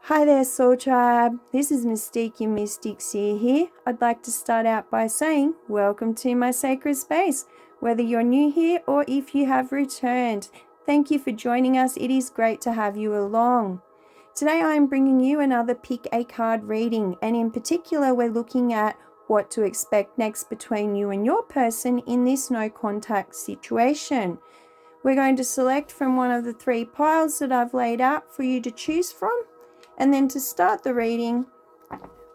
Hi there, Soul Tribe. This is Mystique and Mystic Seer here. I'd like to start out by saying, welcome to my sacred space. Whether you're new here or if you have returned, thank you for joining us. It is great to have you along. Today I am bringing you another pick a card reading, and in particular we're looking at what to expect next between you and your person in this no contact situation. We're going to select from one of the three piles that I've laid out for you to choose from. And then to start the reading,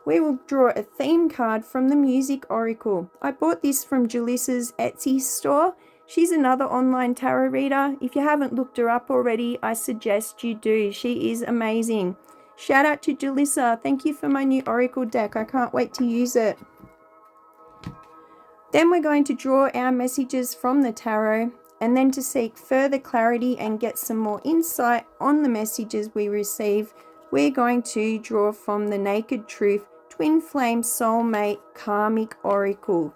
we will draw a theme card from the Music Oracle. I bought this from Jalissa's Etsy store. She's another online tarot reader. If you haven't looked her up already, I suggest you do. She is amazing. Shout out to Jalissa. Thank you for my new Oracle deck. I can't wait to use it. Then we're going to draw our messages from the tarot, and then to seek further clarity and get some more insight on the messages we receive, we're going to draw from the Naked Truth Twin Flame Soulmate Karmic Oracle.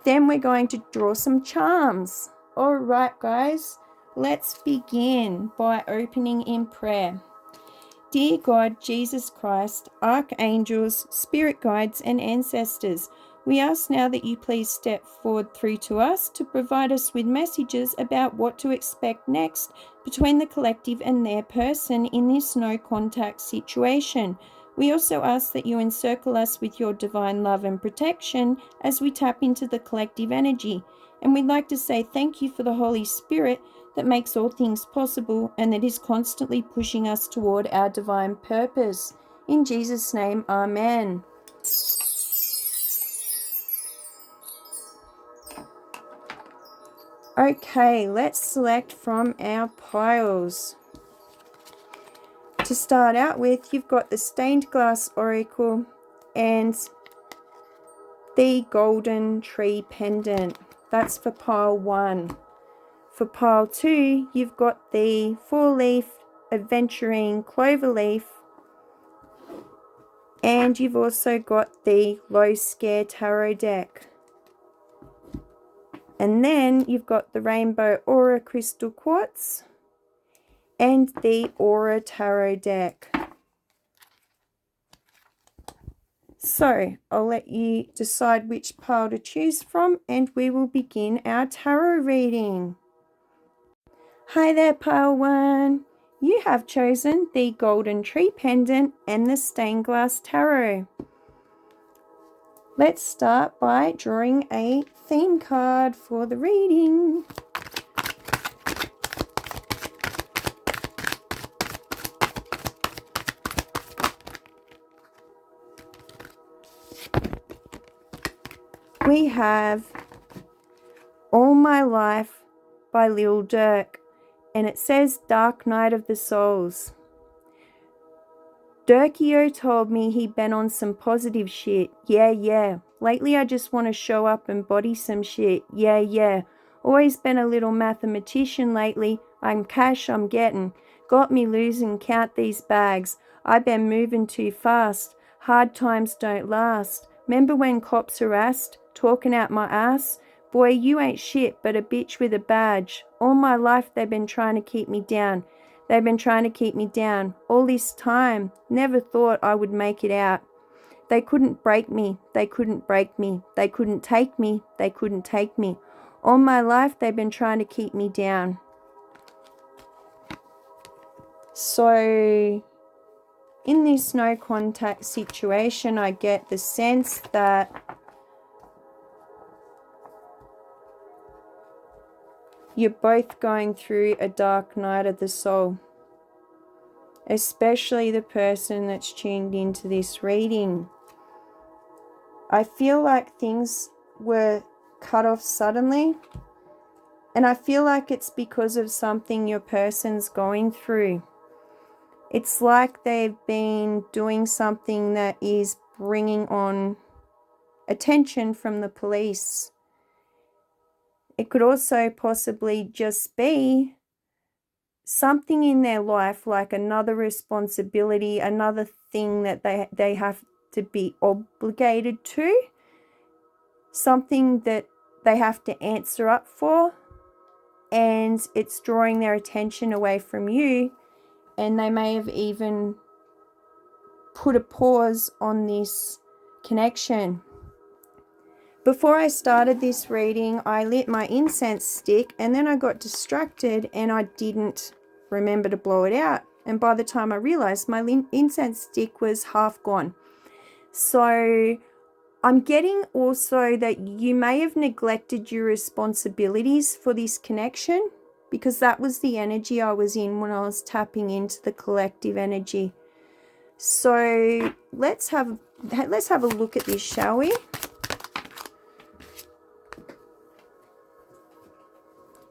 Then we're going to draw some charms. Alright guys, let's begin by opening in prayer. Dear God, Jesus Christ, archangels, spirit guides and ancestors, we ask now that you please step forward through to us to provide us with messages about what to expect next between the collective and their person in this no contact situation. We also ask that you encircle us with your divine love and protection as we tap into the collective energy. And we'd like to say thank you for the Holy Spirit that makes all things possible and that is constantly pushing us toward our divine purpose. In Jesus' name, Amen. Okay, let's select from our piles. To start out with, you've got the Stained Glass Oracle and the Golden Tree Pendant. That's for pile 1. For pile 2, you've got the 4-leaf Aventurine Cloverleaf, and you've also got the Low Scare Tarot deck. And then you've got the Rainbow Aura Crystal Quartz and the Aura Tarot deck. So I'll let you decide which pile to choose from and we will begin our tarot reading. Hi there, pile 1. You have chosen the Golden Tree Pendant and the Stained Glass Tarot. Let's start by drawing a theme card for the reading. We have All My Life by Lil Durk, and it says Dark Night of the Souls. Durkio told me he'd been on some positive shit. Yeah. Lately I just want to show up and body some shit. Yeah. Always been a little mathematician lately. I'm cash I'm getting. Got me losing count these bags. I been moving too fast. Hard times don't last. Remember when cops harassed? Talking out my ass? Boy, you ain't shit but a bitch with a badge. All my life they've been trying to keep me down. They've been trying to keep me down all this time. Never thought I would make it out. They couldn't break me. They couldn't break me. They couldn't take me. They couldn't take me. All my life they've been trying to keep me down. So in this no contact situation, I get the sense that you're both going through a dark night of the soul, especially the person that's tuned into this reading. I feel like things were cut off suddenly, and I feel like it's because of something your person's going through. It's like they've been doing something that is bringing on attention from the police. It could also possibly just be something in their life, like another responsibility, another thing that they have to be obligated to, something that they have to answer up for, and it's drawing their attention away from you, and they may have even put a pause on this connection. Before I started this reading, I lit my incense stick and then I got distracted and I didn't remember to blow it out. And by the time I realized, my incense stick was half gone. So I'm getting also that you may have neglected your responsibilities for this connection, because that was the energy I was in when I was tapping into the collective energy. So let's have a look at this, shall we?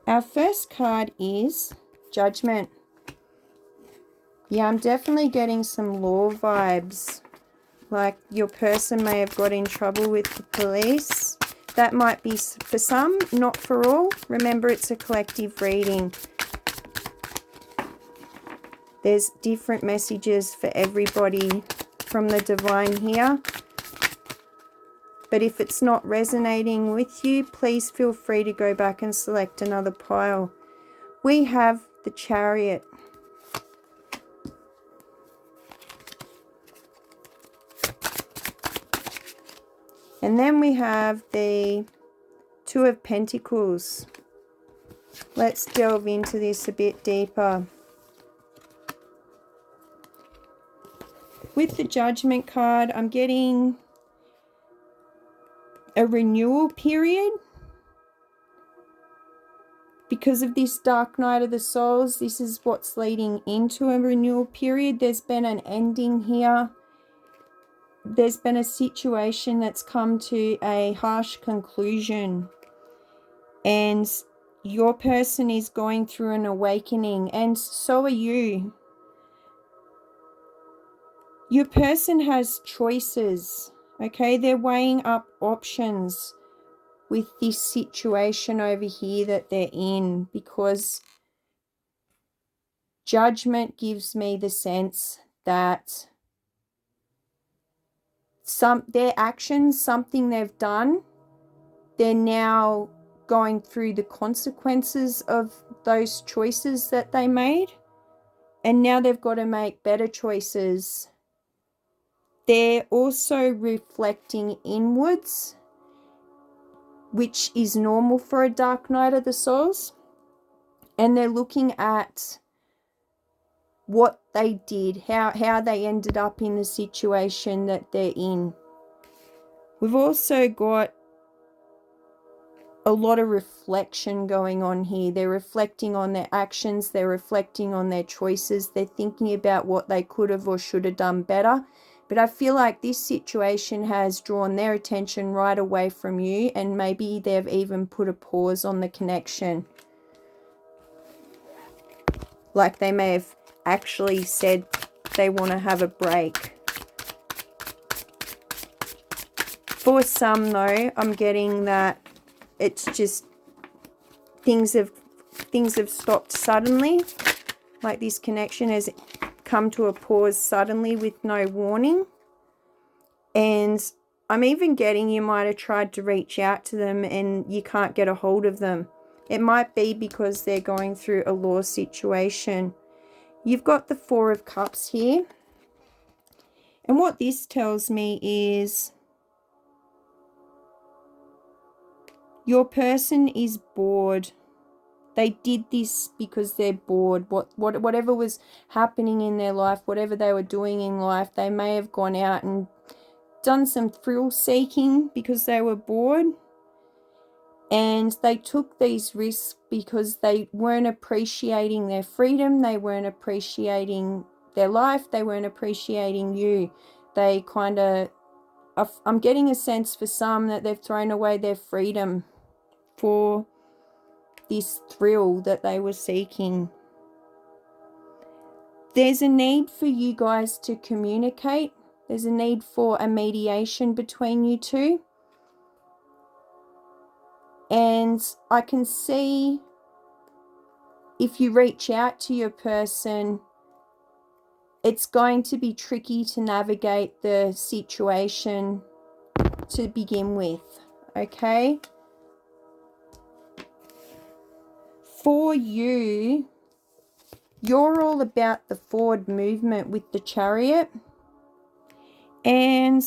Our first card is Judgment. Yeah, I'm definitely getting some law vibes. Like your person may have got in trouble with the police. That might be for some, not for all. Remember, it's a collective reading. There's different messages for everybody from the divine here. But if it's not resonating with you, please feel free to go back and select another pile. We have the Chariot. And then we have the Two of Pentacles. Let's delve into this a bit deeper. With the Judgment card, I'm getting a renewal period. Because of this Dark Night of the Souls, this is what's leading into a renewal period. There's been an ending here. There's been a situation that's come to a harsh conclusion. And your person is going through an awakening, and so are you. Your person has choices, okay? They're weighing up options with this situation over here that they're in, because Judgment gives me the sense that their actions, something they've done, they're now going through the consequences of those choices that they made, and now they've got to make better choices. They're also reflecting inwards, which is normal for a Dark Night of the Souls, and they're looking at what they did, how they ended up in the situation that they're in. We've also got a lot of reflection going on here. They're reflecting on their actions, they're reflecting on their choices, they're thinking about what they could have or should have done better. But I feel like this situation has drawn their attention right away from you, and maybe they've even put a pause on the connection. Like they may have actually said they want to have a break. For some though, I'm getting that it's just things have stopped suddenly. Like this connection has come to a pause suddenly with no warning. And I'm even getting you might have tried to reach out to them and you can't get a hold of them. It might be because they're going through a law situation. You've got the Four of Cups here. And what this tells me is your person is bored. They did this because they're bored. Whatever was happening in their life, whatever they were doing in life, they may have gone out and done some thrill seeking because they were bored. And they took these risks because they weren't appreciating their freedom. They weren't appreciating their life. They weren't appreciating you. They kind of, I'm getting a sense for some that they've thrown away their freedom for this thrill that they were seeking. There's a need for you guys to communicate. There's a need for a mediation between you two. And I can see if you reach out to your person, it's going to be tricky to navigate the situation to begin with, okay? For you, you're all about the forward movement with the Chariot. And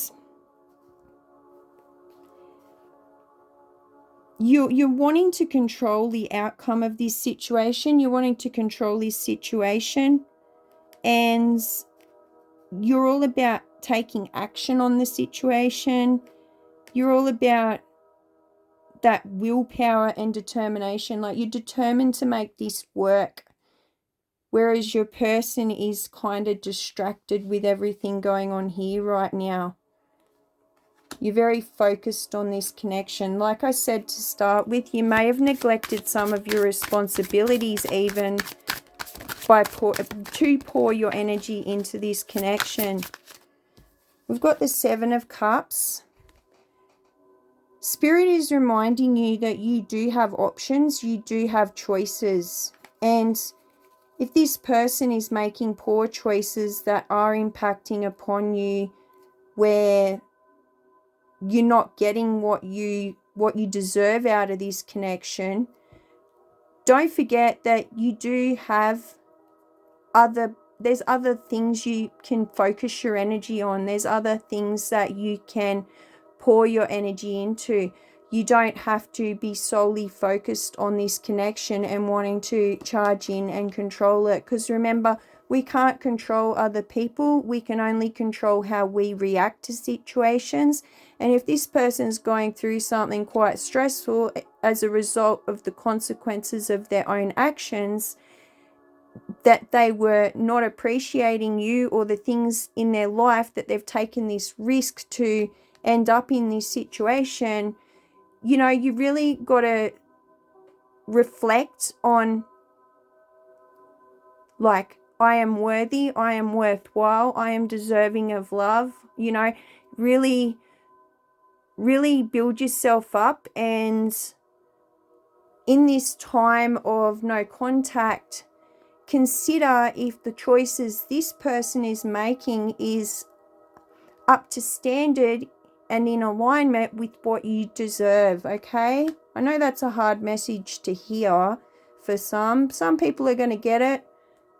you're wanting to control the outcome of this situation. You're wanting to control this situation. And you're all about taking action on the situation. You're all about that willpower and determination. Like, you're determined to make this work. Whereas your person is kind of distracted with everything going on here right now. You're very focused on this connection. Like I said to start with, you may have neglected some of your responsibilities even to pour your energy into this connection. We've got the Seven of Cups. Spirit is reminding you that you do have options, you do have choices. And if this person is making poor choices that are impacting upon you, where you're not getting what you deserve out of this connection, don't forget that you do have there's other things you can focus your energy on. There's other things that you can pour your energy into. You don't have to be solely focused on this connection and wanting to charge in and control it. Because remember, we can't control other people. We can only control how we react to situations. And if this person's going through something quite stressful as a result of the consequences of their own actions, that they were not appreciating you or the things in their life that they've taken this risk to end up in this situation, you know, you really got to reflect on, like, I am worthy, I am worthwhile, I am deserving of love. You know, really build yourself up. And in this time of no contact, consider if the choices this person is making is up to standard and in alignment with what you deserve, okay? I know that's a hard message to hear for some. Some people are going to get it.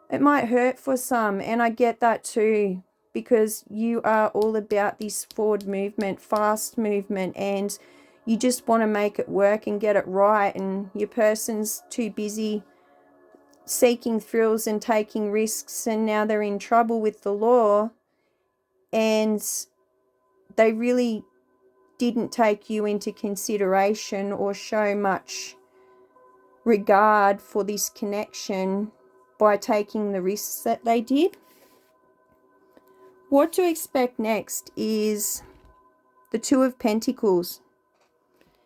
It might hurt for some, and I get that too, because you are all about this forward movement, fast movement, and you just want to make it work and get it right, and your person's too busy seeking thrills and taking risks, and now they're in trouble with the law, and they really didn't take you into consideration or show much regard for this connection by taking the risks that they did. What to expect next is the Two of Pentacles.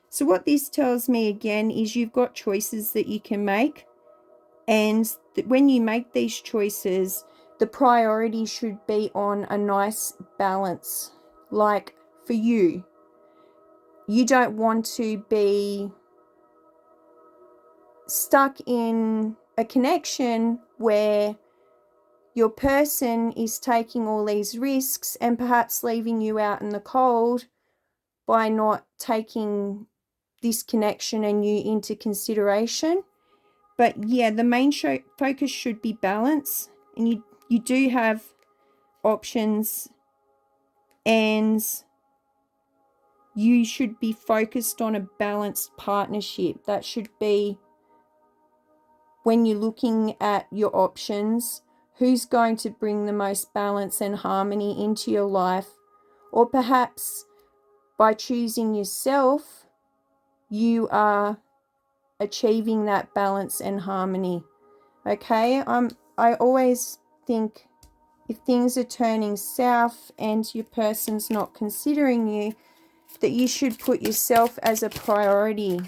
So what this tells me again is you've got choices that you can make, and that when you make these choices, the priority should be on a nice balance. Like, for you, you don't want to be stuck in a connection where your person is taking all these risks and perhaps leaving you out in the cold by not taking this connection and you into consideration. But yeah, the main focus should be balance, and you do have options, and you should be focused on a balanced partnership. That should be, when you're looking at your options, who's going to bring the most balance and harmony into your life. Or perhaps by choosing yourself, you are achieving that balance and harmony. Okay, I always think if things are turning south and your person's not considering you, that you should put yourself as a priority.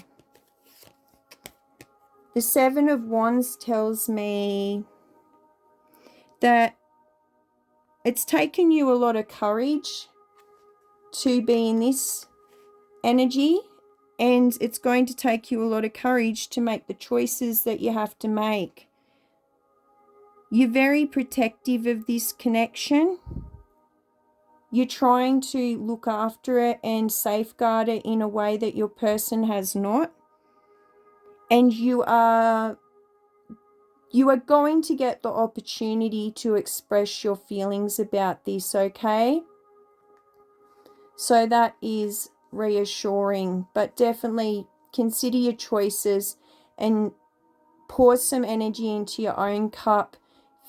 The Seven of Wands tells me that it's taken you a lot of courage to be in this energy, and it's going to take you a lot of courage to make the choices that you have to make. You're very protective of this connection. You're trying to look after it and safeguard it in a way that your person has not. And you are going to get the opportunity to express your feelings about this, okay? So that is reassuring, but definitely consider your choices and pour some energy into your own cup.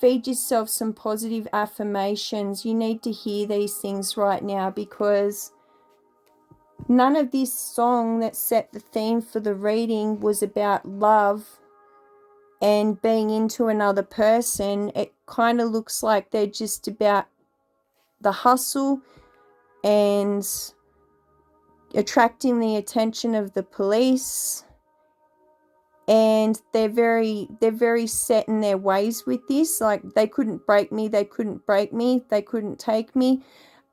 Feed yourself some positive affirmations. You need to hear these things right now, because none of this song that set the theme for the reading was about love and being into another person. It kind of looks like they're just about the hustle and attracting the attention of the police, and they're very set in their ways with this. Like, they couldn't break me, they couldn't take me.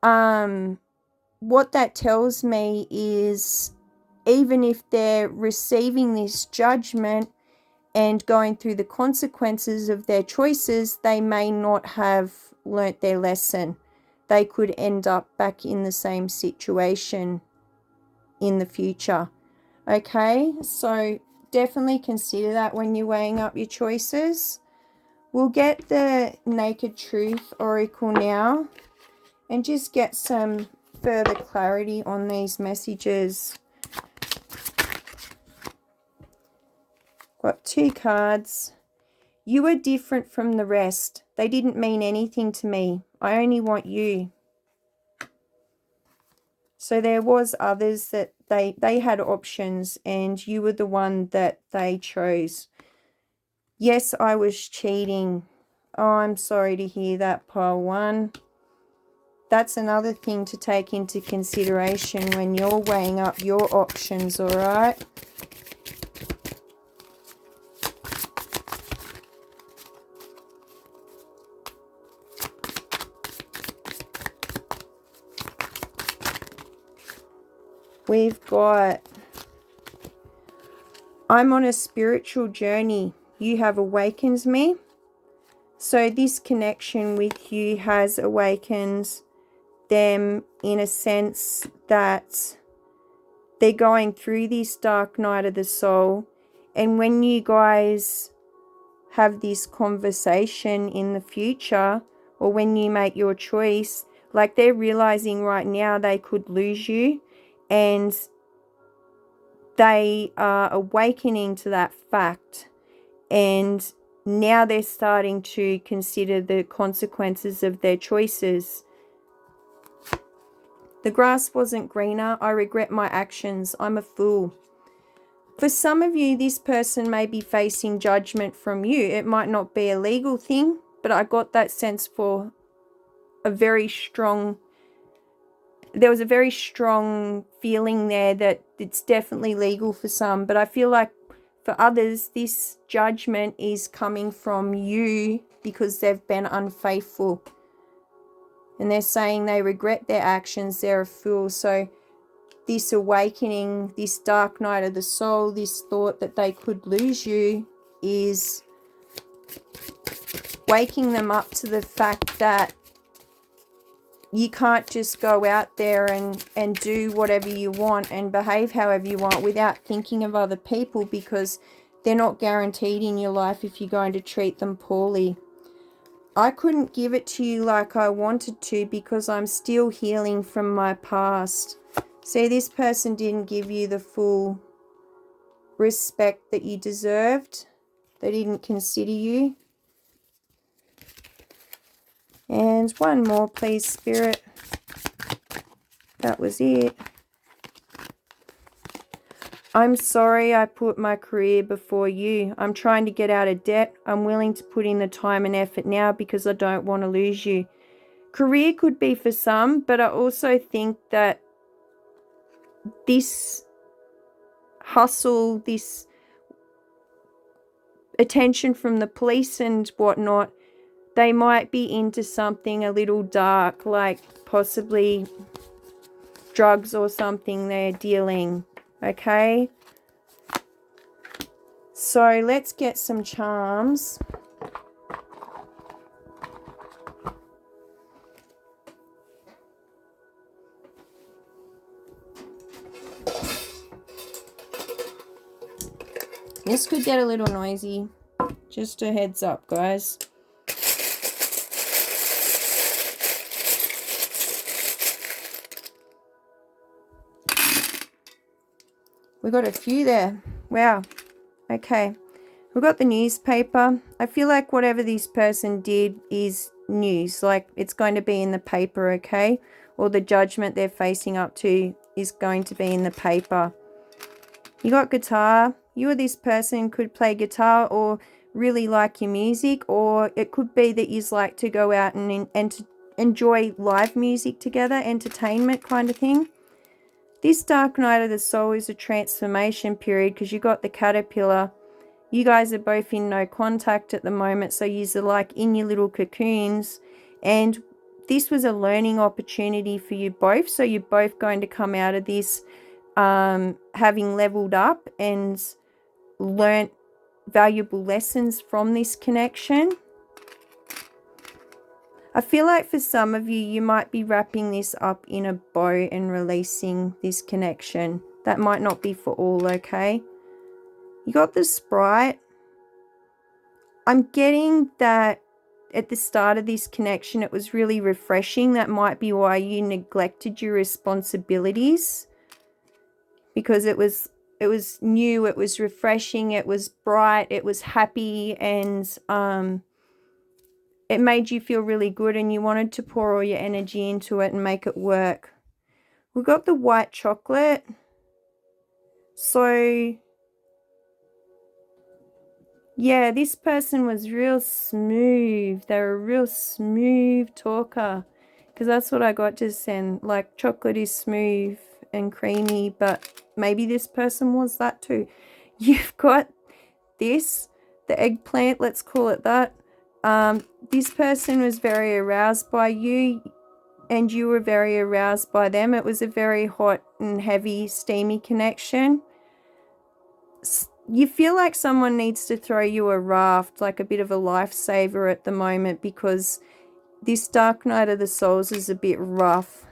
What that tells me is, even if they're receiving this judgment and going through the consequences of their choices, they may not have learnt their lesson. They could end up back in the same situation in the future. Okay, so definitely consider that when you're weighing up your choices. We'll get the Naked Truth Oracle now and just get some further clarity on these messages. Got 2 cards. You are different from the rest. They didn't mean anything to me. I only want you. So there was others that they had options, and you were the one that they chose. Yes, I was cheating. Oh, I'm sorry to hear that, pile 1. That's another thing to take into consideration when you're weighing up your options, all right? We've got, I'm on a spiritual journey. You have awakened me. So this connection with you has awakened them in a sense that they're going through this dark night of the soul. And when you guys have this conversation in the future, or when you make your choice, like, they're realizing right now they could lose you, and they are awakening to that fact, and now they're starting to consider the consequences of their choices. The grass wasn't greener. I regret my actions. I'm a fool. For some of you, this person may be facing judgment from you. It might not be a legal thing, but I got that sense for a very strong, there was a very strong feeling there that it's definitely legal for some. But I feel like for others, this judgment is coming from you because they've been unfaithful. And they're saying they regret their actions. They're a fool. So this awakening, this dark night of the soul, this thought that they could lose you, is waking them up to the fact that you can't just go out there and do whatever you want and behave however you want without thinking of other people, because they're not guaranteed in your life if you're going to treat them poorly. I couldn't give it to you like I wanted to because I'm still healing from my past. See, this person didn't give you the full respect that you deserved. They didn't consider you. And one more, please, Spirit. That was it. I'm sorry I put my career before you. I'm trying to get out of debt. I'm willing to put in the time and effort now because I don't want to lose you. Career could be for some, but I also think that this hustle, this attention from the police and whatnot, they might be into something a little dark, like possibly drugs or something they're dealing. Okay, so let's get some charms. This could get a little noisy. Just a heads up, guys. We got a few there. Wow. Okay. We've got the newspaper. I feel like whatever this person did is news. Like it's going to be in the paper, okay? Or the judgment they're facing up to is going to be in the paper. You got guitar. You or this person could play guitar or really like your music, or it could be that you like to go out and to enjoy live music together, entertainment kind of thing. This dark night of the soul is a transformation period because you got the caterpillar. You guys are both in no contact at the moment, so you're like in your little cocoons, and this was a learning opportunity for you both, so you're both going to come out of this having leveled up and learnt valuable lessons from this connection. I feel like for some of you, you might be wrapping this up in a bow and releasing this connection. That might not be for all, okay? You got the Sprite. I'm getting that at the start of this connection, it was really refreshing. That might be why you neglected your responsibilities, because it was new, it was refreshing, it was bright, it was happy, and it made you feel really good and you wanted to pour all your energy into it and make it work. We got the white chocolate. So yeah, this person was real smooth. They're a real smooth talker, because that's what I got to send. Like, chocolate is smooth and creamy, but maybe this person was that too. You've got this, the eggplant, let's call it that. This person was very aroused by you and you were very aroused by them. It was a very hot and heavy, steamy connection. You feel like someone needs to throw you a raft, like a bit of a lifesaver at the moment, because this dark night of the souls is a bit rough.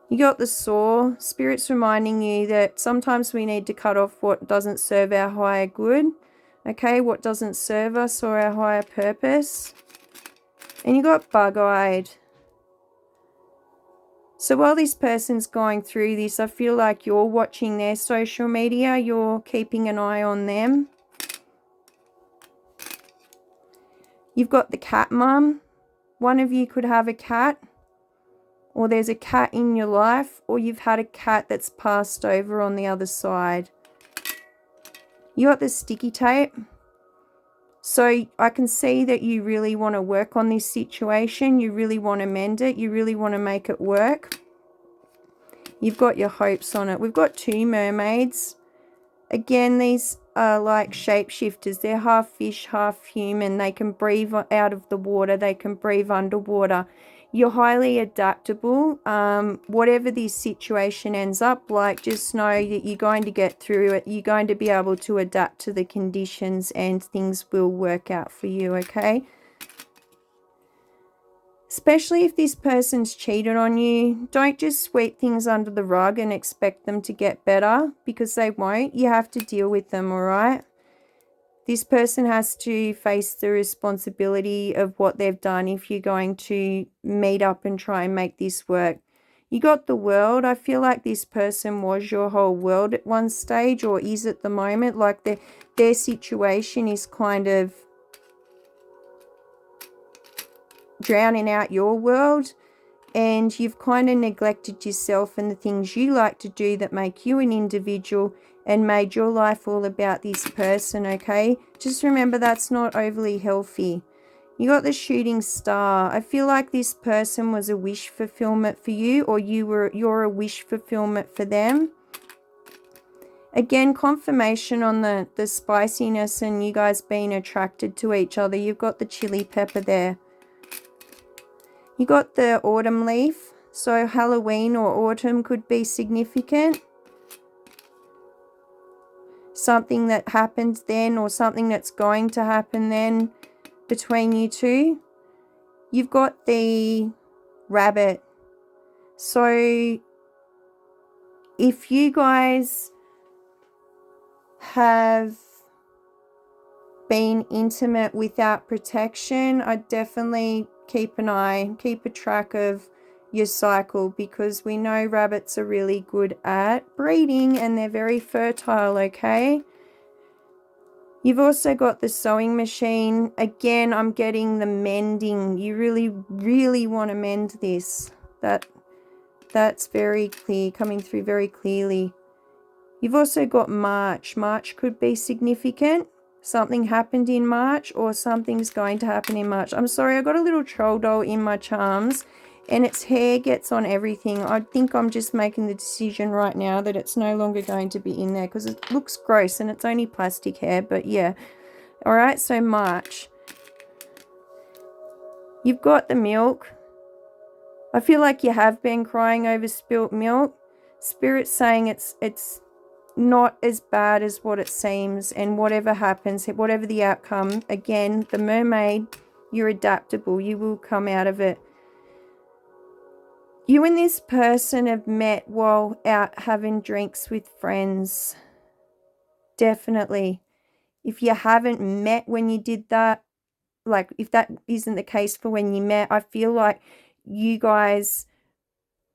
You got the saw. Spirit's reminding you that sometimes we need to cut off what doesn't serve our higher good, okay, what doesn't serve us or our higher purpose. And you got bug-eyed. So while this person's going through this, I feel like you're watching their social media. You're keeping an eye on them. You've got the cat mum. One of you could have a cat, or there's a cat in your life, or you've had a cat that's passed over on the other side. You got the sticky tape. So I can see that you really want to work on this situation. You really want to mend it. You really want to make it work. You've got your hopes on it. We've got two mermaids. Again, these are like shapeshifters. They're half fish, half human. They can breathe out of the water. They can breathe underwater. You're highly adaptable. Whatever this situation ends up like, just know that you're going to get through it. You're going to be able to adapt to the conditions and things will work out for you, okay? Especially if this person's cheated on you, don't just sweep things under the rug and expect them to get better, because they won't. You have to deal with them, all right? This person has to face the responsibility of what they've done if you're going to meet up and try and make this work. You got the world. I feel like this person was your whole world at one stage, or is at the moment. Like their situation is kind of drowning out your world, and you've kind of neglected yourself and the things you like to do that make you an individual and made your life all about this person, okay? Just remember that's not overly healthy. You got the shooting star. I feel like this person was a wish fulfillment for you, or you're a wish fulfillment for them. Again, confirmation on the spiciness and you guys being attracted to each other. You've got the chili pepper there. You got the autumn leaf. So Halloween or autumn could be significant. Something that happened then, or something that's going to happen then between you two. You've got the rabbit. So if you guys have been intimate without protection, I'd definitely keep an eye, keep a track of, your cycle, because we know rabbits are really good at breeding and they're very fertile, okay? You've also got the sewing machine. Again, I'm getting the mending. You really, really want to mend this. That's very clear, coming through very clearly. You've also got March. March could be significant. Something happened in March, or something's going to happen in March. I'm sorry, I got a little troll doll in my charms and its hair gets on everything. I think I'm just making the decision right now that it's no longer going to be in there because it looks gross and it's only plastic hair, but yeah. All right, so March. You've got the milk. I feel like you have been crying over spilt milk. Spirit's saying it's not as bad as what it seems, and whatever happens, whatever the outcome, again, the mermaid, you're adaptable. You will come out of it. You and this person have met while out having drinks with friends. Definitely. If you haven't met when you did that, like if that isn't the case for when you met, I feel like you guys,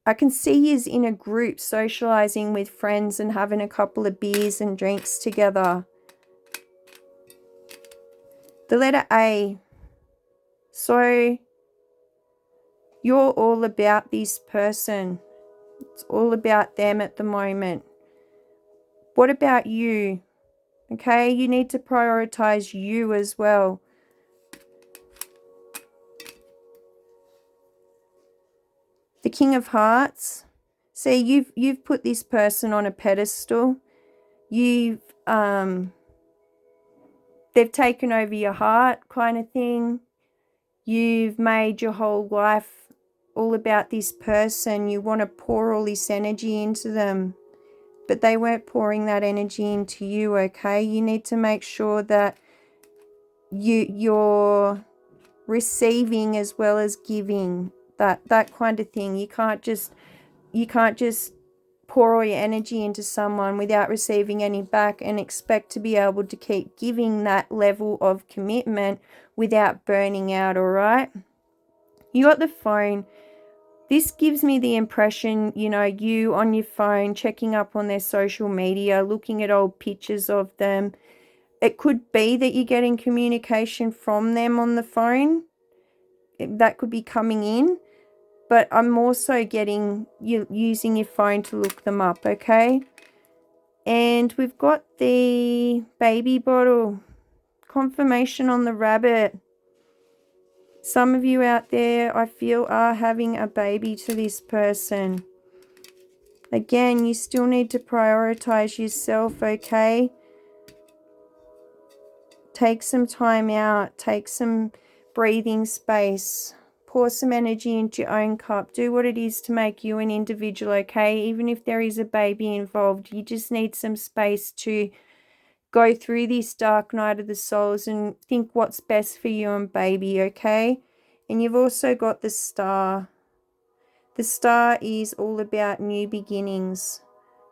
I can see you in a group socializing with friends and having a couple of beers and drinks together. The letter A. So you're all about this person. It's all about them at the moment. What about you? Okay, you need to prioritize you as well. The King of Hearts. See, you've put this person on a pedestal. They've taken over your heart, kind of thing. You've made your whole life all about this person. You want to pour all this energy into them, but they weren't pouring that energy into you, okay? You need to make sure that you're receiving as well as giving, that kind of thing. You can't just pour all your energy into someone without receiving any back and expect to be able to keep giving that level of commitment without burning out, all right? You got the phone. This gives me the impression, you on your phone, checking up on their social media, looking at old pictures of them. It could be that you're getting communication from them on the phone. That could be coming in. But I'm also getting you using your phone to look them up, okay? And we've got the baby bottle. Confirmation on the rabbit. Some of you out there, I feel, are having a baby to this person. Again, you still need to prioritize yourself, okay? Take some time out. Take some breathing space. Pour some energy into your own cup. Do what it is to make you an individual, okay? Even if there is a baby involved, you just need some space to go through this dark night of the souls and think what's best for you and baby, okay? And you've also got the Star. The Star is all about new beginnings.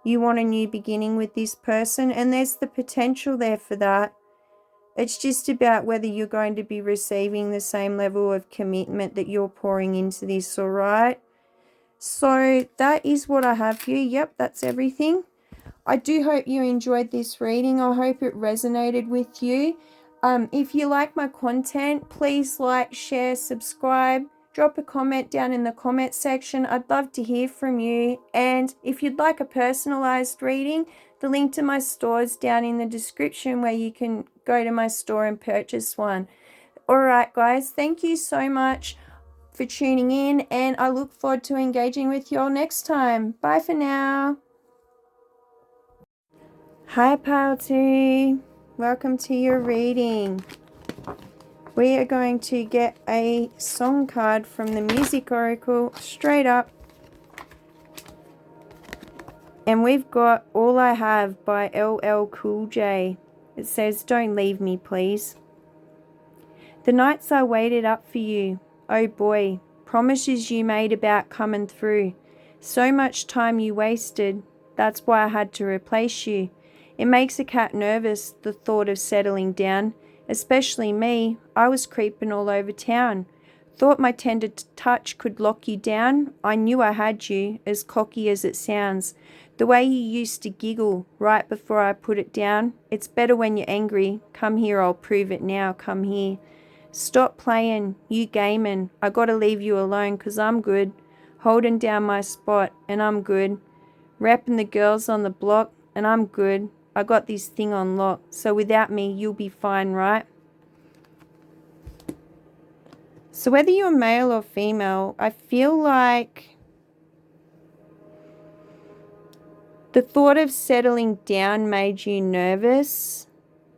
You want a new beginning with this person, and there's the potential there for that. It's just about whether you're going to be receiving the same level of commitment that you're pouring into this, all right? So that is what I have for you. Yep, that's everything. I do hope you enjoyed this reading. I hope it resonated with you. If you like my content, please like, share, subscribe. Drop a comment down in the comment section. I'd love to hear from you. And if you'd like a personalized reading, the link to my store is down in the description where you can go to my store and purchase one. All right, guys, thank you so much for tuning in, and I look forward to engaging with you all next time. Bye for now. Hi, Pile 2. Welcome to your reading. We are going to get a song card from the Music Oracle straight up. And we've got All I Have by LL Cool J. It says, "Don't leave me, please. The nights I waited up for you. Oh boy, promises you made about coming through. So much time you wasted. That's why I had to replace you. It makes a cat nervous, the thought of settling down. Especially me. I was creeping all over town. Thought my tender touch could lock you down. I knew I had you, as cocky as it sounds. The way you used to giggle right before I put it down. It's better when you're angry. Come here, I'll prove it now. Come here. Stop playing, you gaming. I gotta leave you alone 'cause I'm good. Holding down my spot and I'm good. Rapping the girls on the block and I'm good. I got this thing on lock. So without me, you'll be fine, right? So whether you're male or female, I feel like the thought of settling down made you nervous,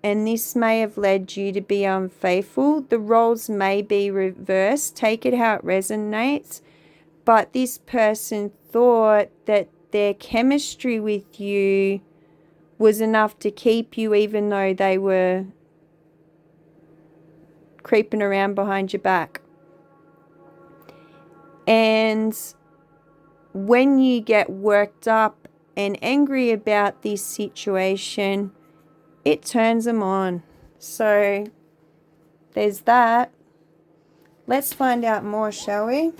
and this may have led you to be unfaithful. The roles may be reversed. Take it how it resonates. But this person thought that their chemistry with you was enough to keep you, even though they were creeping around behind your back. And when you get worked up and angry about this situation, it turns them on. So there's that. Let's find out more, shall we?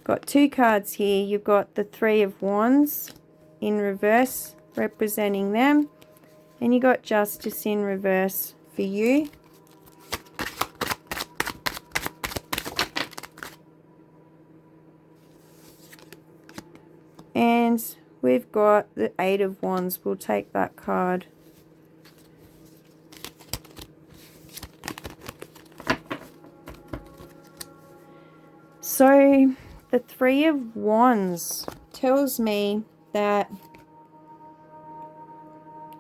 Got two cards here. You've got the Three of Wands in reverse representing them, and you got Justice in reverse for you. And we've got the Eight of Wands. We'll take that card. So the Three of Wands tells me that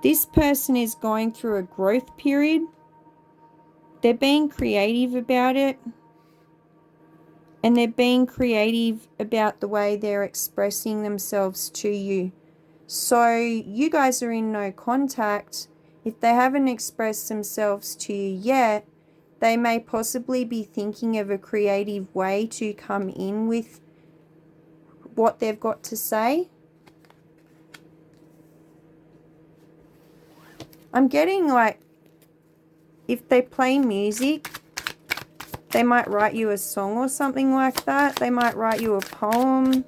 this person is going through a growth period. They're being creative about it. And they're being creative about the way they're expressing themselves to you. So you guys are in no contact. If they haven't expressed themselves to you yet, they may possibly be thinking of a creative way to come in with what they've got to say. I'm getting like, if they play music, they might write you a song or something like that. They might write you a poem.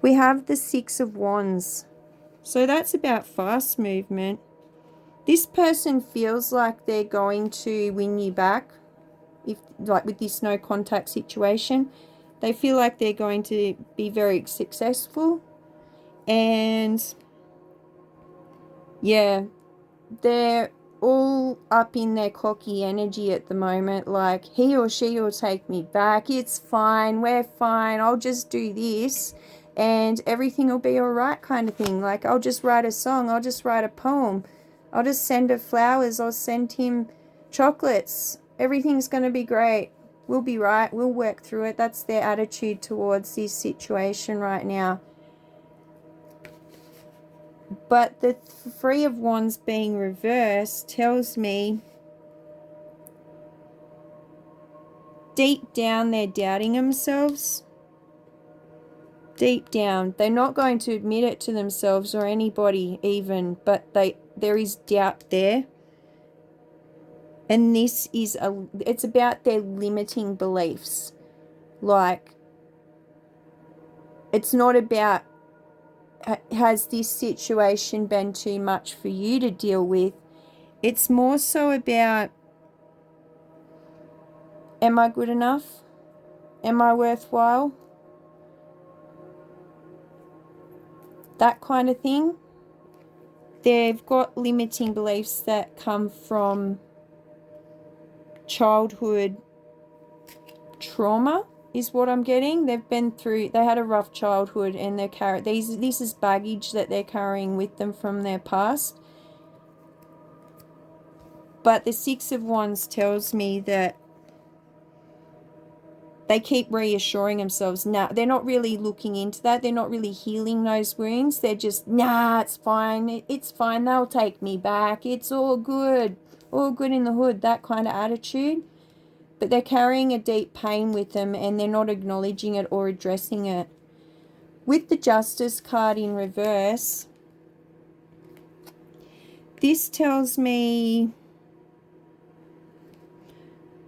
We have the Six of Wands. So that's about fast movement. This person feels like they're going to win you back. If, like with this no contact situation, they feel like they're going to be very successful. And yeah, they're all up in their cocky energy at the moment, like he or she will take me back, it's fine, we're fine, I'll just do this and everything will be all right kind of thing. Like, I'll just write a song, I'll just write a poem, I'll just send her flowers, I'll send him chocolates, everything's going to be great, we'll be right, we'll work through it. That's their attitude towards this situation right now. But the Three of Wands being reversed tells me deep down they're doubting themselves. Deep down. They're not going to admit it to themselves or anybody even, but there is doubt there. And this is it's about their limiting beliefs. Like, it's not about, has this situation been too much for you to deal with? It's more so about, am I good enough? Am I worthwhile? That kind of thing. They've got limiting beliefs that come from childhood trauma is what I'm getting. They've been through, they had a rough childhood and they're this is baggage that they're carrying with them from their past. But the Six of Wands tells me that they keep reassuring themselves. Nah, they're not really looking into that. They're not really healing those wounds. They're just, nah, it's fine. It's fine. They'll take me back. It's all good. All good in the hood. That kind of attitude. But they're carrying a deep pain with them and they're not acknowledging it or addressing it. With the Justice card in reverse, this tells me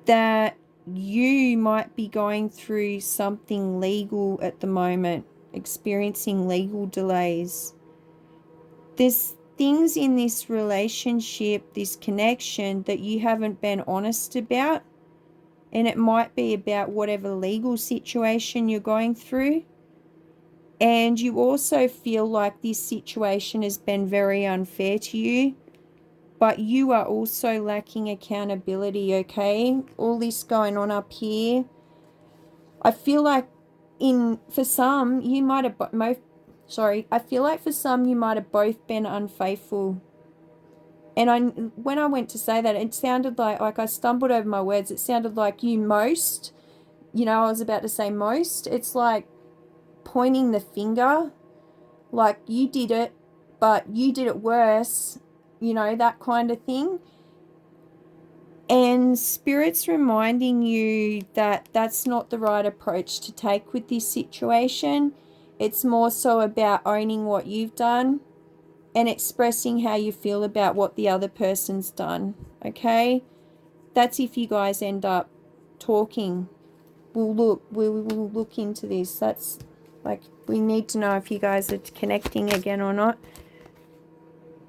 that you might be going through something legal at the moment, experiencing legal delays. There's things in this relationship, this connection, that you haven't been honest about, and it might be about whatever legal situation you're going through. And you also feel like this situation has been very unfair to you, but you are also lacking accountability, okay? All this going on up here. I feel like for some, you might have I feel like for some you might have both been unfaithful. And when I went to say that, it sounded like I stumbled over my words. It sounded like I was about to say most. It's like pointing the finger, like you did it, but you did it worse, that kind of thing. And Spirit's reminding you that that's not the right approach to take with this situation. It's more so about owning what you've done and expressing how you feel about what the other person's done, okay? That's if you guys end up talking. We'll look into this. That's like, we need to know if you guys are connecting again or not.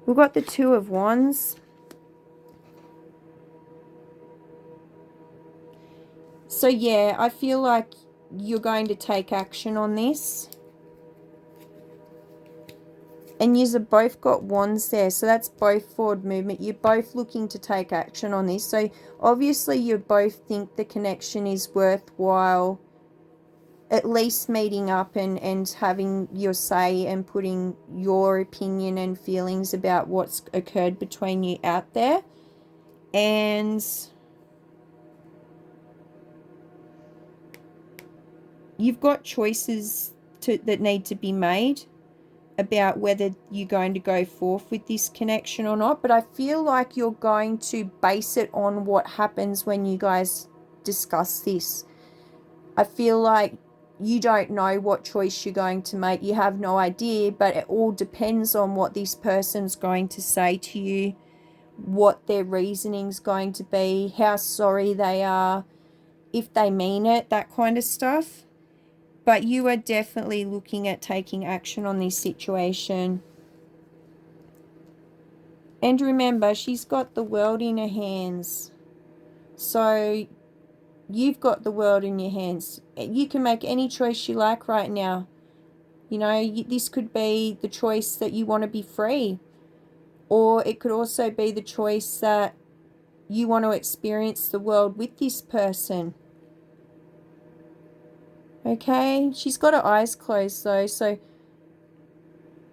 We've got the Two of Wands. So yeah, I feel like you're going to take action on this. And you've both got wands there, so that's both forward movement. You're both looking to take action on this. So obviously you both think the connection is worthwhile, at least meeting up and having your say and putting your opinion and feelings about what's occurred between you out there. And you've got choices that need to be made about whether you're going to go forth with this connection or not. But I feel like you're going to base it on what happens when you guys discuss this. I feel like you don't know what choice you're going to make. You have no idea, but it all depends on what this person's going to say to you, what their reasoning's going to be, how sorry they are, if they mean it, that kind of stuff. But you are definitely looking at taking action on this situation. And remember, she's got the world in her hands. So you've got the world in your hands. You can make any choice you like right now. This could be the choice that you want to be free. Or it could also be the choice that you want to experience the world with this person. Okay? She's got her eyes closed though, so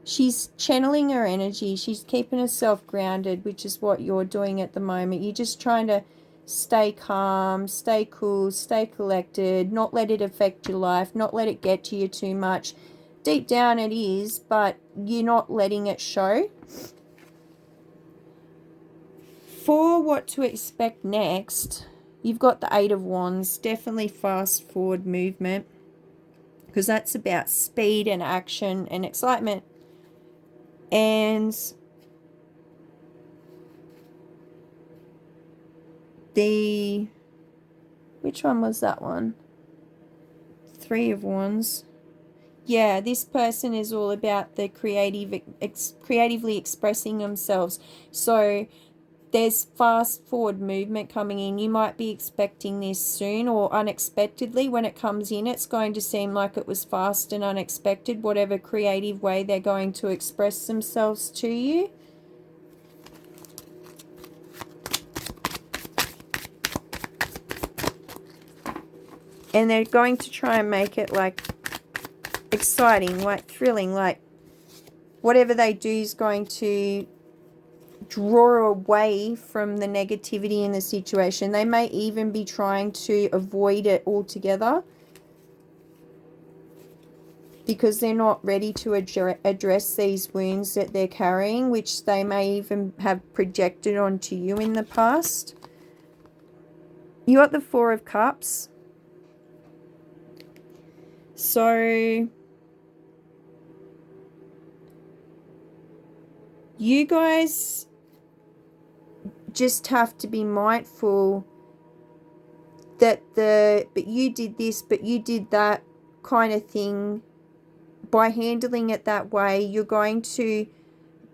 she's channeling her energy. She's keeping herself grounded, which is what you're doing at the moment. You're just trying to stay calm, stay cool, stay collected, not let it affect your life, not let it get to you too much. Deep down it is, but you're not letting it show. For what to expect next, you've got the Eight of Wands. Definitely fast forward movement, because that's about speed and action and excitement. And which one was that one? Three of Wands. Yeah, this person is all about the creatively expressing themselves. So there's fast forward movement coming in. You might be expecting this soon, or unexpectedly. When it comes in, it's going to seem like it was fast and unexpected, whatever creative way they're going to express themselves to you. And they're going to try and make it like exciting, like thrilling, like whatever they do is going to draw away from the negativity in the situation. They may even be trying to avoid it altogether because they're not ready to address these wounds that they're carrying, which they may even have projected onto you in the past. You got the Four of Cups. So You guys just have to be mindful that but you did this, but you did that kind of thing. By handling it that way, you're going to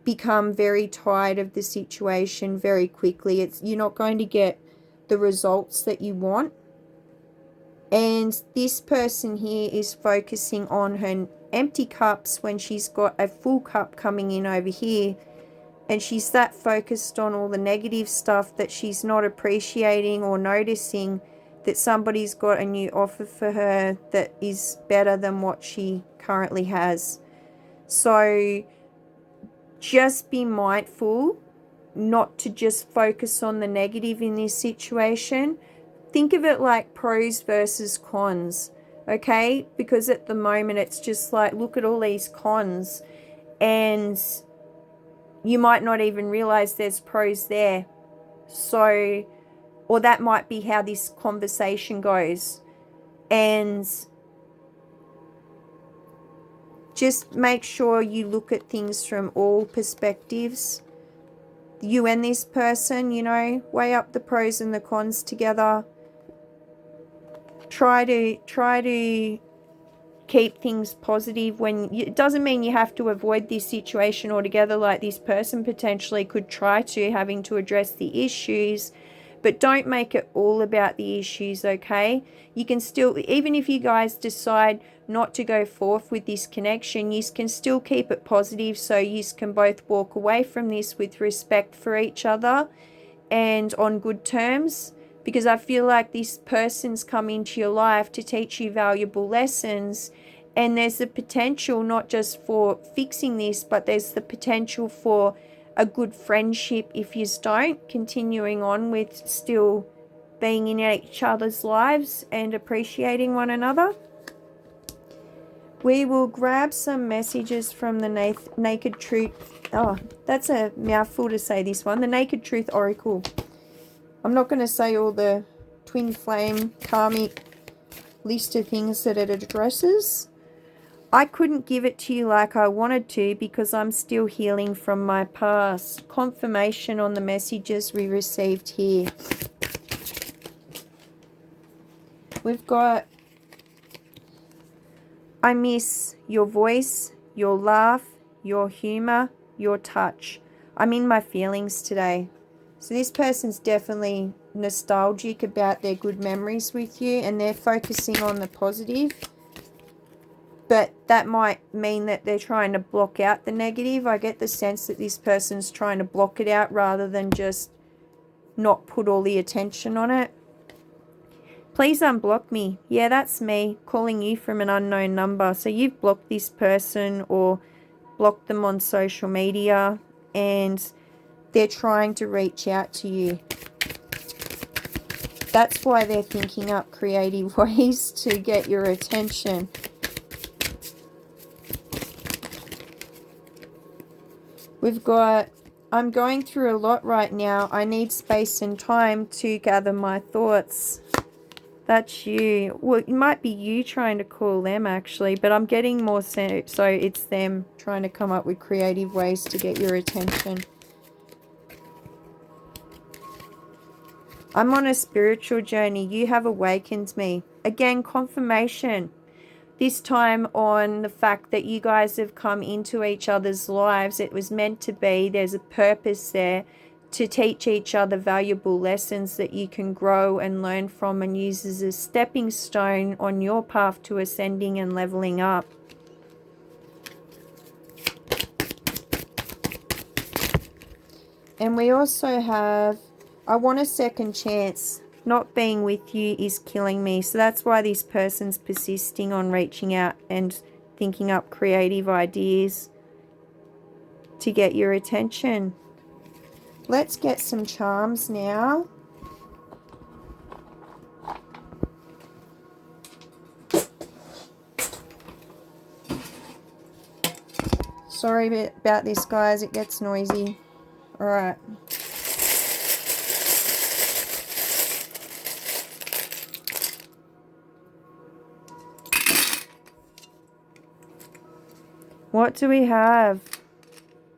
become very tired of the situation very quickly. You're not going to get the results that you want. And this person here is focusing on her empty cups when she's got a full cup coming in over here. And she's that focused on all the negative stuff that she's not appreciating or noticing that somebody's got a new offer for her that is better than what she currently has. So just be mindful not to just focus on the negative in this situation. Think of it like pros versus cons, okay? Because at the moment it's just like, look at all these cons, and you might not even realize there's pros there. So, or that might be how this conversation goes. And just make sure you look at things from all perspectives. You and this person, you know, weigh up the pros and the cons together. Try to keep things positive. It doesn't mean you have to avoid this situation altogether, like this person potentially could try to, having to address the issues, but don't make it all about the issues, okay? You can still, even if you guys decide not to go forth with this connection, you can still keep it positive, so you can both walk away from this with respect for each other and on good terms. Because I feel like this person's come into your life to teach you valuable lessons, and there's the potential not just for fixing this, but there's the potential for a good friendship if you don't, continuing on with still being in each other's lives and appreciating one another. We will grab some messages from the Naked Truth. Oh, that's a mouthful to say, this one. The Naked Truth Oracle. I'm not going to say all the twin flame karmic list of things that it addresses. I couldn't give it to you like I wanted to because I'm still healing from my past. Confirmation on the messages we received here. We've got, I miss your voice, your laugh, your humor, your touch. I'm in my feelings today. So this person's definitely nostalgic about their good memories with you, and they're focusing on the positive. But that might mean that they're trying to block out the negative. I get the sense that this person's trying to block it out rather than just not put all the attention on it. Please unblock me. Yeah, that's me calling you from an unknown number. So you've blocked this person or blocked them on social media, and they're trying to reach out to you. That's why they're thinking up creative ways to get your attention. We've got, I'm going through a lot right now. I need space and time to gather my thoughts. That's you. Well, it might be you trying to call them actually, but I'm getting more so it's them trying to come up with creative ways to get your attention. I'm on a spiritual journey. You have awakened me. Again, confirmation. This time on the fact that you guys have come into each other's lives. It was meant to be. There's a purpose there to teach each other valuable lessons that you can grow and learn from and use as a stepping stone on your path to ascending and leveling up. And we also have, I want a second chance. Not being with you is killing me. So that's why this person's persisting on reaching out and thinking up creative ideas to get your attention. Let's get some charms now. Sorry about this, guys. It gets noisy. All right. What do we have?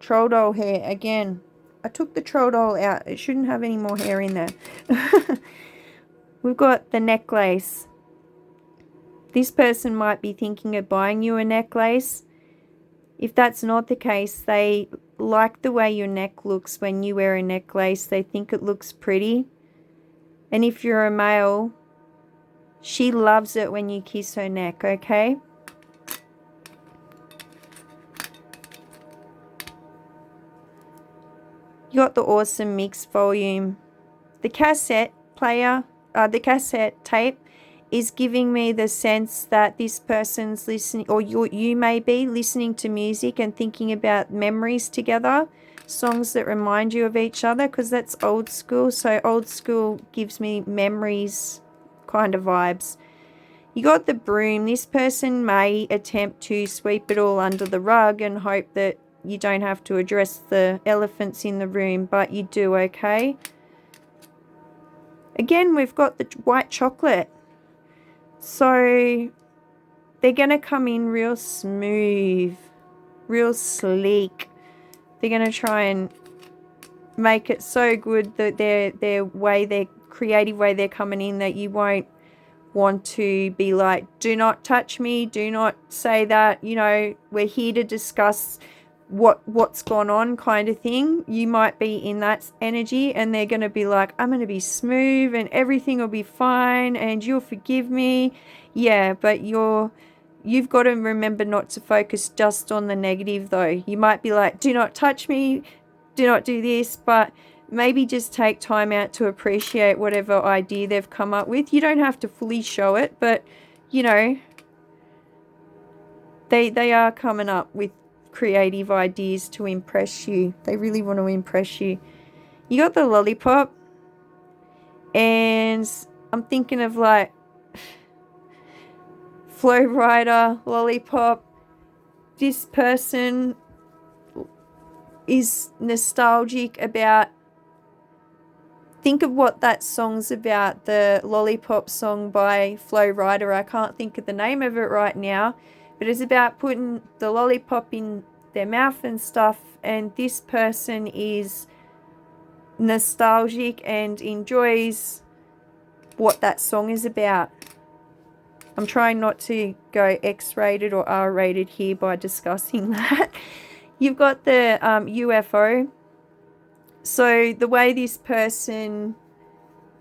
troll doll hair again. I took the troll doll out. It shouldn't have any more hair in there. We've got the necklace. This person might be thinking of buying you a necklace. If that's not the case, they like the way your neck looks when you wear a necklace. They think it looks pretty. And if you're a male, she loves it when you kiss her neck, okay? You got the awesome mix volume. The cassette player, the cassette tape is giving me the sense that this person's listening, or you may be listening to music and thinking about memories together, songs that remind you of each other, because that's old school. So old school gives me memories kind of vibes. You got the broom. This person may attempt to sweep it all under the rug and hope that you don't have to address the elephants in the room, but you do, okay? Again, we've got the white chocolate. So they're going to come in real smooth, real sleek. They're going to try and make it so good that their creative way they're coming in, that you won't want to be like, do not touch me, do not say that, you know, we're here to discuss what's gone on kind of thing. You might be in that energy, and they're going to be like, I'm going to be smooth and everything will be fine and you'll forgive me. Yeah, but you've got to remember not to focus just on the negative though. You might be like, do not touch me, do not do this, but maybe just take time out to appreciate whatever idea they've come up with. You don't have to fully show it, but you know, they are coming up with creative ideas to impress you. They really want to impress you. You got the lollipop, and I'm thinking of like Flow Rider, lollipop. This person is nostalgic about, think of what that song's about, the lollipop song by Flow Rider. I can't think of the name of it right now, but it's about putting the lollipop in their mouth and stuff, and this person is nostalgic and enjoys what that song is about. I'm trying not to go X-rated or R-rated here by discussing that. You've got the UFO. So the way this person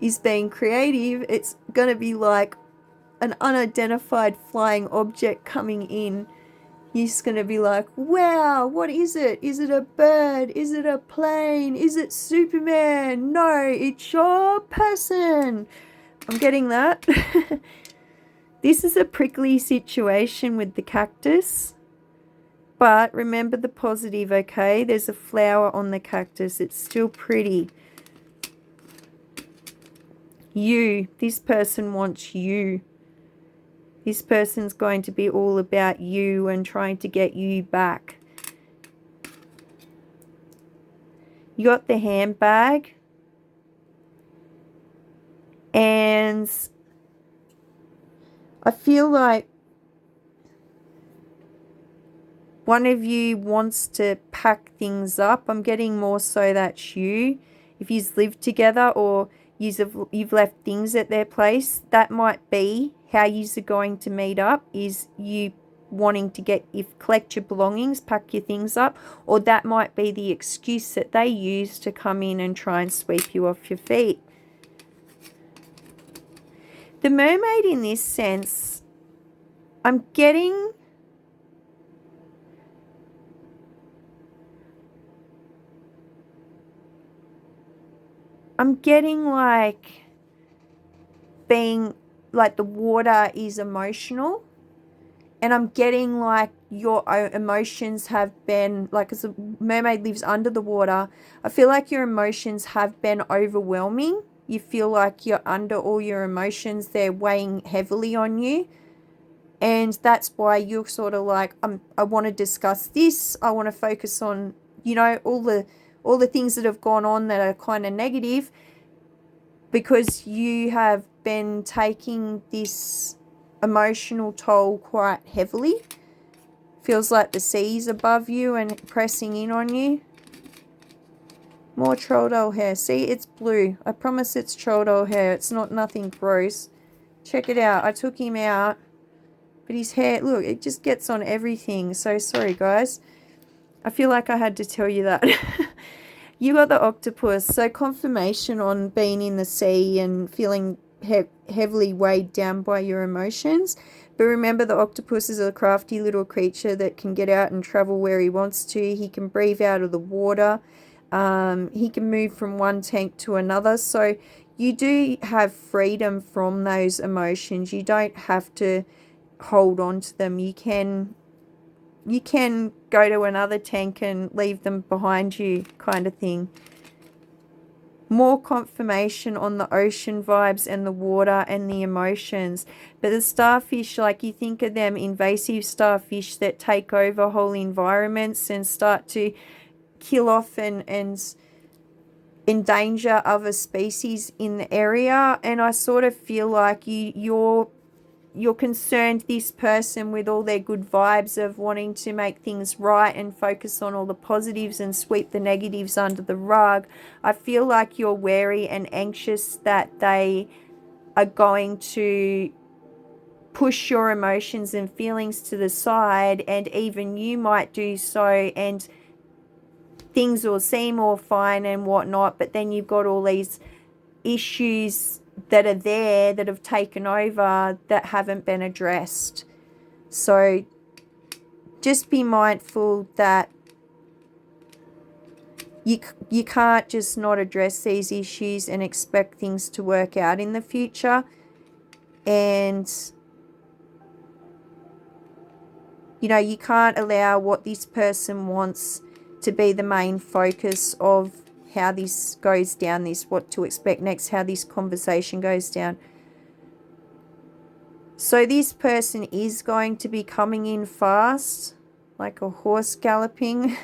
is being creative, it's going to be like an unidentified flying object coming in. You're just going to be like, wow, what is it? Is it a bird? Is it a plane? Is it Superman? No, it's your person. I'm getting that. This is a prickly situation with the cactus. But remember the positive, okay? There's a flower on the cactus. It's still pretty. You. This person wants you. This person's going to be all about you and trying to get you back. You got the handbag. And I feel like one of you wants to pack things up. I'm getting more so that's you. If you've lived together or you've left things at their place, that might be how you're going to meet up, is you wanting to collect your belongings, pack your things up, or that might be the excuse that they use to come in and try and sweep you off your feet. The mermaid in this sense, I'm getting like being like the water is emotional, and I'm getting like your emotions have been, like, as a mermaid lives under the water, I feel like your emotions have been overwhelming. You feel like you're under all your emotions, they're weighing heavily on you, and that's why you're sort of like, I want to discuss this, I want to focus on, you know, all the things that have gone on that are kind of negative, because you have been taking this emotional toll quite heavily Feels like the sea's above you and pressing in on you. More troll doll hair. See, it's blue. I promise it's troll doll hair. It's not nothing gross. Check it out. I took him out. But his hair, look, it just gets on everything. So sorry, guys. I feel like I had to tell you that. You got the octopus. So confirmation on being in the sea and feeling heavily weighed down by your emotions. But remember, the octopus is a crafty little creature that can get out and travel where he wants to. He can breathe out of the water. He can move from one tank to another. So you do have freedom from those emotions. You don't have to hold on to them. You can go to another tank and leave them behind you, kind of thing. More confirmation on the ocean vibes and the water and the emotions. But the starfish, like, you think of them invasive starfish that take over whole environments and start to kill off and endanger other species in the area. And I sort of feel like you're concerned, this person, with all their good vibes of wanting to make things right and focus on all the positives and sweep the negatives under the rug. I feel like you're wary and anxious that they are going to push your emotions and feelings to the side, and even you might do so, and things will seem all fine and whatnot, but then you've got all these issues that are there that have taken over that haven't been addressed. So just be mindful that you can't just not address these issues and expect things to work out in the future. And you know, you can't allow what this person wants to be the main focus of how this goes down, what to expect next, how this conversation goes down. So this person is going to be coming in fast, like a horse galloping,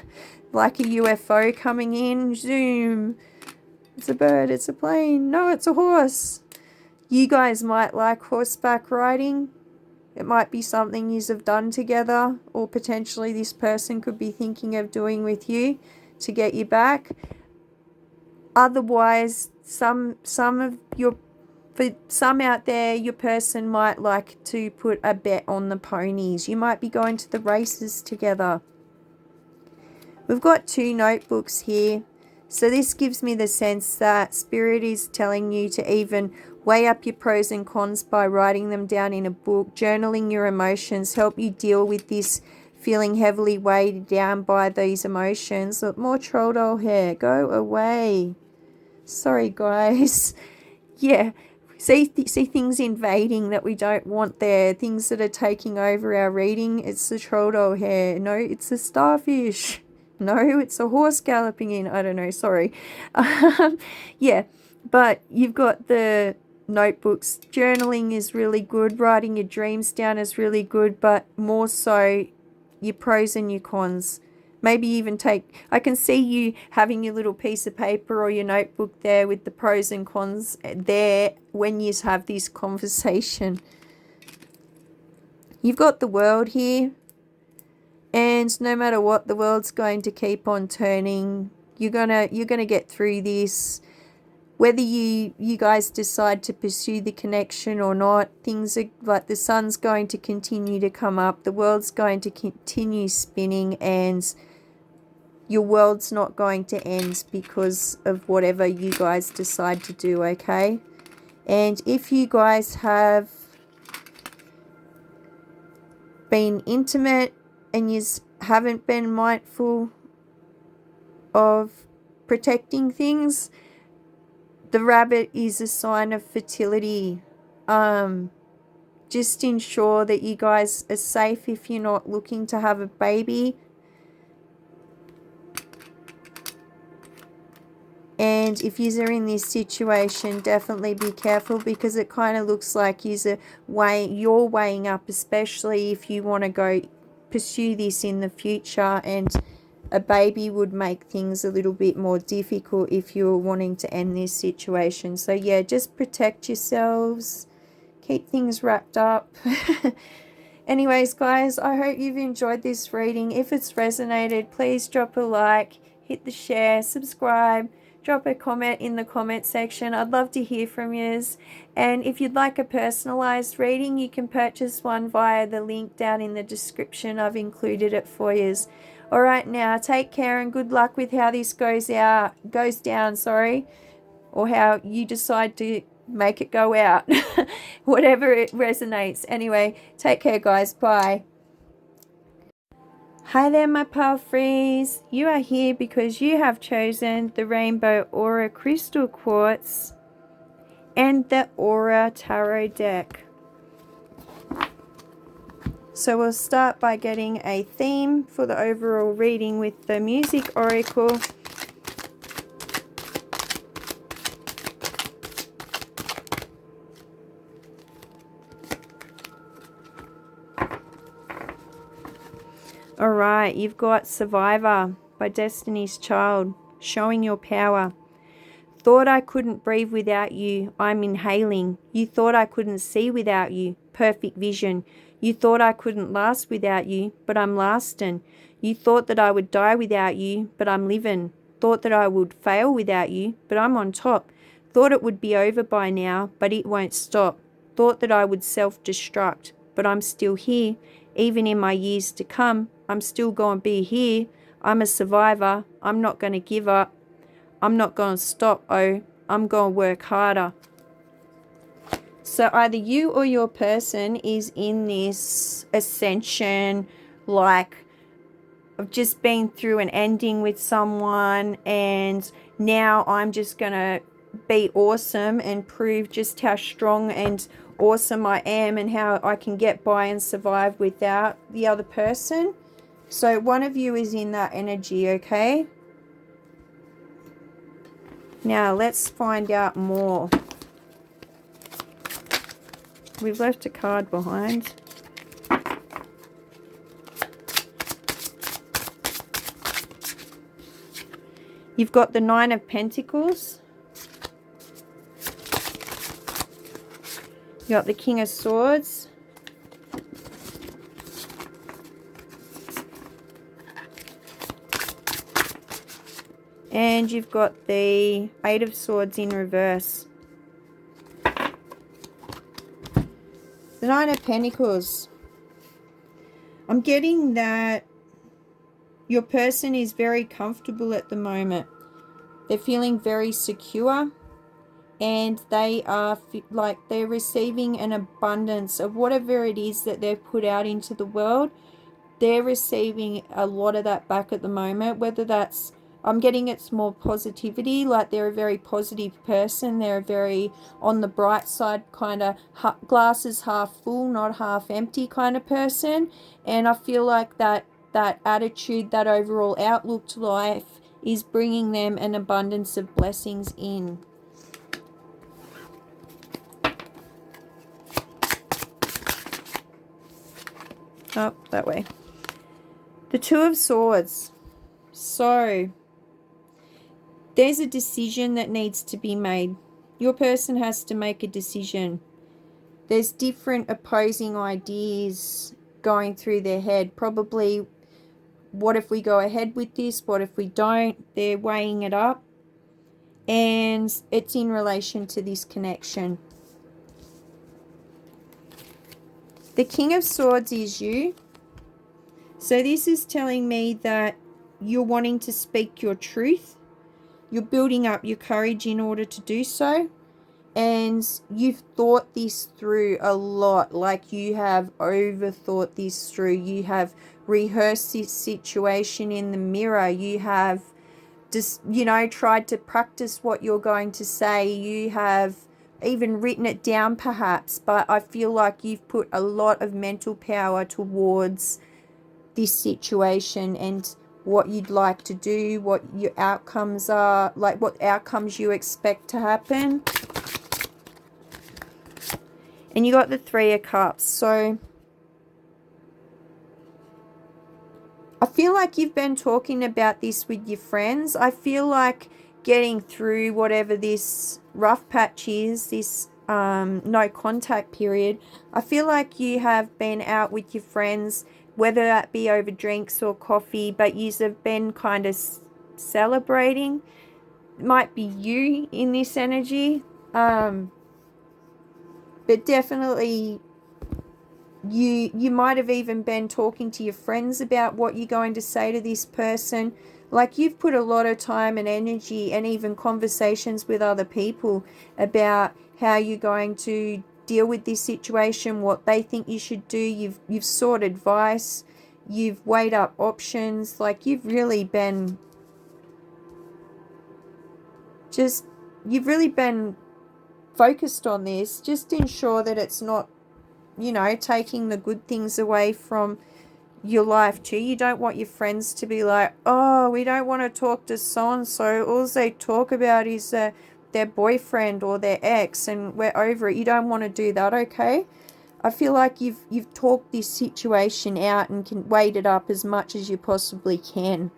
like a UFO coming in. Zoom. It's a bird, it's a plane. No, it's a horse. You guys might like horseback riding. It might be something you have done together, or potentially this person could be thinking of doing with you to get you back. Otherwise, for some out there, your person might like to put a bet on the ponies. You might be going to the races together. We've got 2 notebooks here. So this gives me the sense that Spirit is telling you to even weigh up your pros and cons by writing them down in a book. Journaling your emotions help you deal with this feeling heavily weighed down by these emotions. Look, more troll doll hair. Go away. Sorry, guys. Yeah. See things invading that we don't want there. Things that are taking over our reading. It's the troll doll hair. No, it's a starfish. No, it's a horse galloping in. I don't know. Sorry. Yeah. But you've got the notebooks. Journaling is really good. Writing your dreams down is really good. But more so, your pros and your cons. Maybe even I can see you having your little piece of paper or your notebook there with the pros and cons there when you have this conversation. You've got the World here. And no matter what, the world's going to keep on turning. You're gonna get through this. Whether you guys decide to pursue the connection or not, things are like the sun's going to continue to come up. The world's going to continue spinning, and your world's not going to end because of whatever you guys decide to do, okay? And if you guys have been intimate and you haven't been mindful of protecting things, the rabbit is a sign of fertility. Just ensure that you guys are safe if you're not looking to have a baby. And if you're in this situation, definitely be careful, because it kind of looks like you're weighing up, especially if you want to go pursue this in the future, and a baby would make things a little bit more difficult if you're wanting to end this situation. So yeah, just protect yourselves, keep things wrapped up. Anyways, guys, I hope you've enjoyed this reading. If it's resonated, please drop a like, hit the share, subscribe, drop a comment in the comment section. I'd love to hear from yous. And if you'd like a personalized reading, you can purchase one via the link down in the description. I've included it for yous. All right, now take care and good luck with how this goes down, or how you decide to make it go out. Whatever it resonates. Anyway, take care, guys. Bye. Hi there, my Palfreys. You are here because you have chosen the Rainbow Aura Crystal Quartz and the Aura Tarot deck. So we'll start by getting a theme for the overall reading with the Music Oracle. Alright, you've got Survivor by Destiny's Child, showing your power. Thought I couldn't breathe without you, I'm inhaling. You thought I couldn't see without you, perfect vision. You thought I couldn't last without you, but I'm lasting. You thought that I would die without you, but I'm living. Thought that I would fail without you, but I'm on top. Thought it would be over by now, but it won't stop. Thought that I would self-destruct, but I'm still here. Even in my years to come, I'm still going to be here. I'm a survivor. I'm not going to give up. I'm not going to stop. Oh, I'm going to work harder. So either you or your person is in this ascension, like I've just been through an ending with someone and now I'm just going to be awesome and prove just how strong and awesome I am and how I can get by and survive without the other person. So one of you is in that energy, okay? Now let's find out more. We've left a card behind. You've got the Nine of Pentacles. You got the King of Swords. And you've got the Eight of Swords in reverse. The Nine of Pentacles. I'm getting that your person is very comfortable at the moment. They're feeling very secure. And they are like they're receiving an abundance of whatever it is that they've put out into the world. They're receiving a lot of that back at the moment, whether that's, I'm getting it's more positivity, like they're a very positive person. They're a very on the bright side, kind of glasses half full, not half empty kind of person. And I feel like that attitude, that overall outlook to life is bringing them an abundance of blessings in. Oh, that way. The Two of Swords. So there's a decision that needs to be made. Your person has to make a decision. There's different opposing ideas going through their head. Probably, what if we go ahead with this? What if we don't? They're weighing it up. And it's in relation to this connection. The King of Swords is you. So this is telling me that you're wanting to speak your truth. You're building up your courage in order to do so. And you've thought this through a lot. Like you have overthought this through. You have rehearsed this situation in the mirror. You have just, tried to practice what you're going to say. You have even written it down perhaps. But I feel like you've put a lot of mental power towards this situation and what you'd like to do, what your outcomes are, like what outcomes you expect to happen. And you got the Three of Cups. So I feel like you've been talking about this with your friends. I feel like getting through whatever this rough patch is, this no contact period. I feel like you have been out with your friends, whether that be over drinks or coffee, but you have been kind of celebrating. It might be you in this energy, but definitely you might have even been talking to your friends about what you're going to say to this person. Like, you've put a lot of time and energy and even conversations with other people about how you're going to deal with this situation, what they think you should do. You've sought advice, you've weighed up options. Like, you've really been focused on this, just to ensure that it's not, taking the good things away from your life too. You don't want your friends to be like, oh, we don't want to talk to so-and-so. All they talk about is their boyfriend or their ex, and we're over it. You don't want to do that, okay? I feel like you've talked this situation out and can weighed it up as much as you possibly can.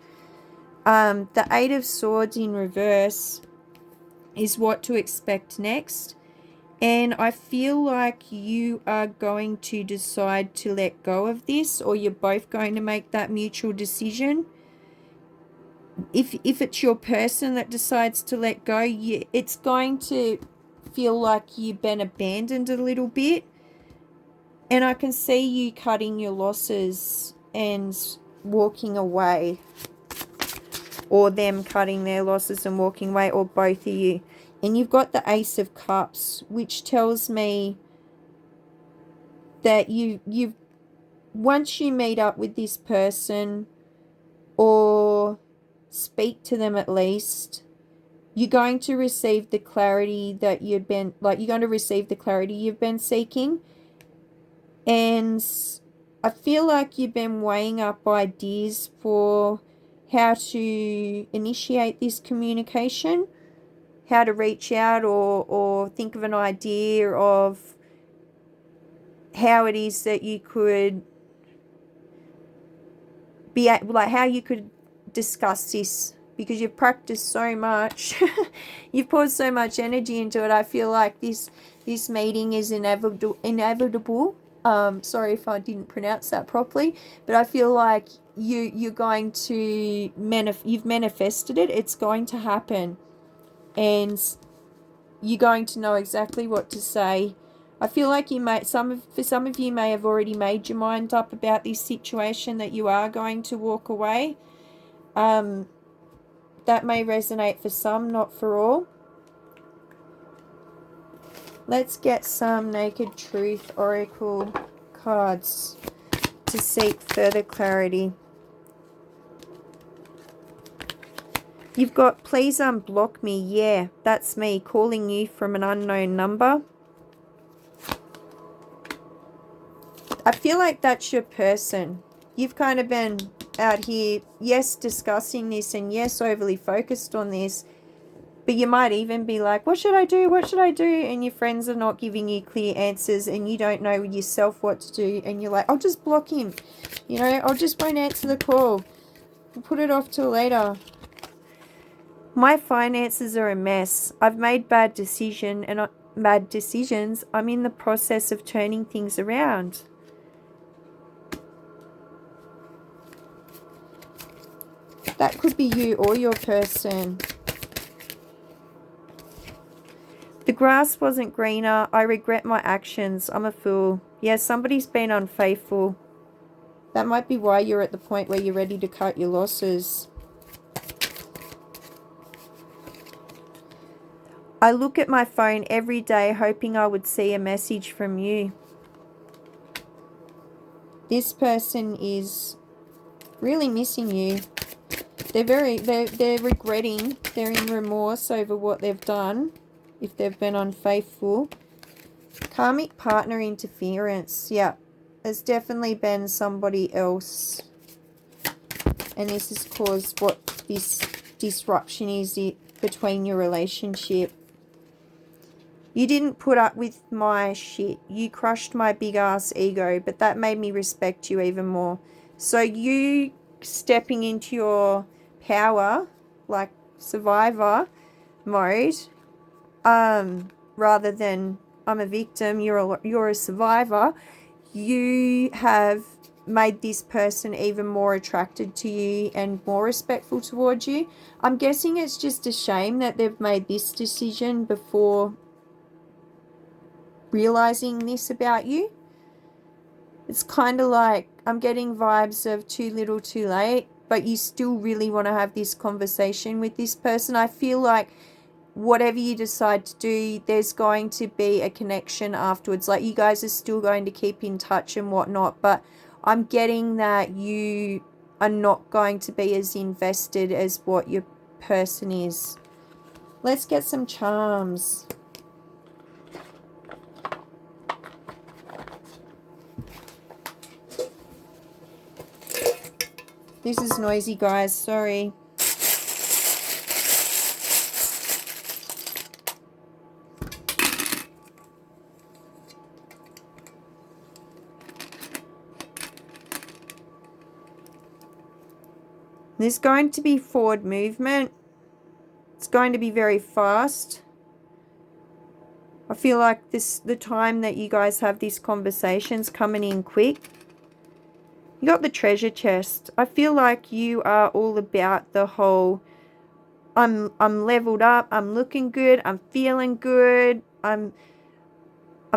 The Eight of Swords in reverse is what to expect next. And I feel like you are going to decide to let go of this, or you're both going to make that mutual decision. If it's your person that decides to let go, it's going to feel like you've been abandoned a little bit. And I can see you cutting your losses and walking away, or them cutting their losses and walking away, or both of you. And you've got the Ace of Cups, which tells me that you've once you meet up with this person, or speak to them at least, you're going to receive the clarity that you're going to receive the clarity you've been seeking. And I feel like you've been weighing up ideas for how to initiate this communication, how to reach out, or think of an idea of how it is that you could be like how you could discuss this, because you've practiced so much. You've poured so much energy into it. I feel like this meeting is inevitable. Sorry if I didn't pronounce that properly, but I feel like you're going to you've manifested it. It's going to happen, and you're going to know exactly what to say. I feel like for some of you may have already made your mind up about this situation, that you are going to walk away. That may resonate for some, not for all. Let's get some Naked Truth Oracle cards to seek further clarity. You've got, please unblock me. Yeah, that's me calling you from an unknown number. I feel like that's your person. You've kind of been out here, yes, discussing this, and yes, overly focused on this, but you might even be like, what should I do? What should I do? And your friends are not giving you clear answers, and you don't know yourself what to do, and you're like, I'll just block him. I'll just won't answer the call. I'll put it off till later. My finances are a mess. I've made bad decisions. I'm in the process of turning things around. That could be you or your person. The grass wasn't greener. I regret my actions. I'm a fool. Yeah, somebody's been unfaithful. That might be why you're at the point where you're ready to cut your losses. I look at my phone every day hoping I would see a message from you. This person is really missing you. They're regretting, they're in remorse over what they've done, if they've been unfaithful. Karmic partner interference. Yeah, there's definitely been somebody else, and this has caused what this disruption is between your relationship. You didn't put up with my shit. You crushed my big ass ego, but that made me respect you even more. So you stepping into your power, like survivor mode, rather than I'm a victim, you're a survivor, you have made this person even more attracted to you and more respectful towards you. I'm guessing it's just a shame that they've made this decision before realizing this about you. It's kind of like I'm getting vibes of too little too late, but you still really want to have this conversation with this person. I feel like whatever you decide to do, there's going to be a connection afterwards. Like, you guys are still going to keep in touch and whatnot, but I'm getting that you are not going to be as invested as what your person is. Let's get some charms. This is noisy, guys. Sorry. There's going to be forward movement. It's going to be very fast. I feel like the time that you guys have these conversations coming in quick. You got the treasure chest. I feel like you are all about the whole, I'm leveled up, I'm looking good, I'm feeling good, I'm